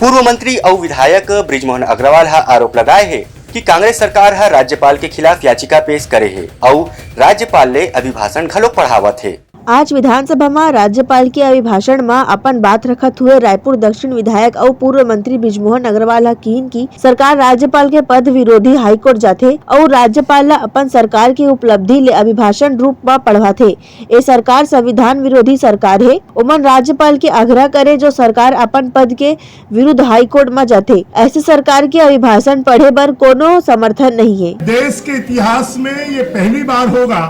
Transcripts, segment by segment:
पूर्व मंत्री और विधायक ब्रिजमोहन अग्रवाल हा आरोप लगाए है कि कांग्रेस सरकार हा राज्यपाल के खिलाफ याचिका पेश करे है और राज्यपाल ले अभिभाषण घलोक पढ़ावत है। आज विधानसभा में राज्यपाल के अभिभाषण में अपन बात रखत हुए रायपुर दक्षिण विधायक और पूर्व मंत्री ब्रिजमोहन अग्रवाल हा कीन की सरकार राज्यपाल के पद विरोधी हाईकोर्ट जाथे और राज्यपाल ला अपन सरकार की उपलब्धि ले अभिभाषण रूप में पढ़वाथे। ये सरकार संविधान विरोधी सरकार है। उमन राज्यपाल के आग्रह करे जो सरकार अपन पद के विरुद्ध हाईकोर्ट में जाथे। ऐसे सरकार के अभिभाषण पढ़े बर कोनो समर्थन नहीं है। देश के इतिहास में ये पहली बार होगा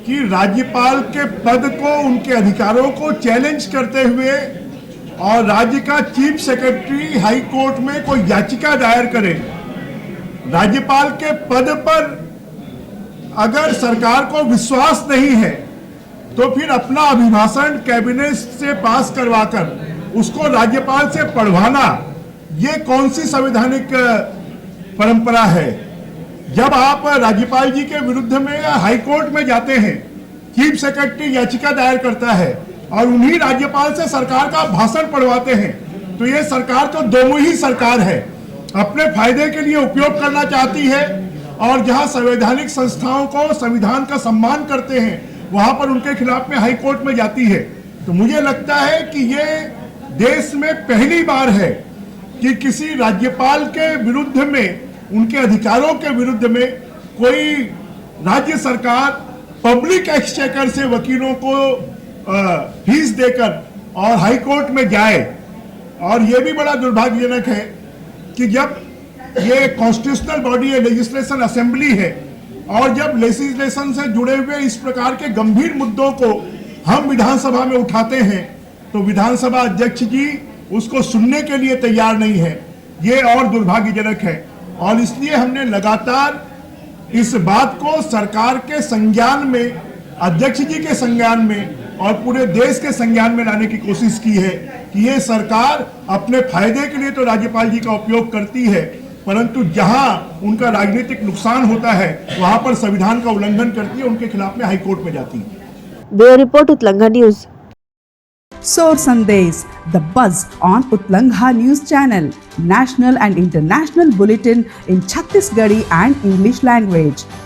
कि राज्यपाल के पद को, उनके अधिकारों को चैलेंज करते हुए और राज्य का चीफ सेक्रेटरी हाई कोर्ट में कोई याचिका दायर करे। राज्यपाल के पद पर अगर सरकार को विश्वास नहीं है तो फिर अपना अभिभाषण कैबिनेट से पास करवाकर उसको राज्यपाल से पढ़वाना, ये कौन सी संवैधानिक परंपरा है? जब आप राज्यपाल जी के विरुद्ध में हाई कोर्ट में जाते हैं, चीफ सेक्रेटरी याचिका दायर करता है और उन्हीं राज्यपाल से सरकार का भाषण पढ़वाते हैं, तो ये सरकार तो दोमुही सरकार है। अपने फायदे के लिए उपयोग करना चाहती है और जहां संवैधानिक संस्थाओं को, संविधान का सम्मान करते हैं, वहां पर उनके खिलाफ में हाई कोर्ट में जाती है। तो मुझे लगता है कि ये देश में पहली बार है कि किसी राज्यपाल के विरुद्ध में, उनके अधिकारों के विरुद्ध में कोई राज्य सरकार पब्लिक एक्सचेकर से वकीलों को फीस देकर और हाई कोर्ट में जाए। और यह भी बड़ा दुर्भाग्यजनक है कि जब ये कॉन्स्टिट्यूशनल बॉडी है, लेजिस्लेशन असेंबली है, और जब लेजिस्लेशन से जुड़े हुए इस प्रकार के गंभीर मुद्दों को हम विधानसभा में उठाते हैं तो विधानसभा अध्यक्ष जी उसको सुनने के लिए तैयार नहीं है। ये और दुर्भाग्यजनक है और इसलिए हमने लगातार इस बात को सरकार के संज्ञान में, अध्यक्ष जी के संज्ञान में और पूरे देश के संज्ञान में लाने की कोशिश की है कि ये सरकार अपने फायदे के लिए तो राज्यपाल जी का उपयोग करती है, परंतु जहां उनका राजनीतिक नुकसान होता है वहां पर संविधान का उल्लंघन करती है, उनके खिलाफ में हाईकोर्ट में जाती है। ब्यूरो रिपोर्ट उतलंघा news. Soar Sandesh, the buzz on Utlangha News Channel, national and international bulletin in Chhattisgarhi and English language.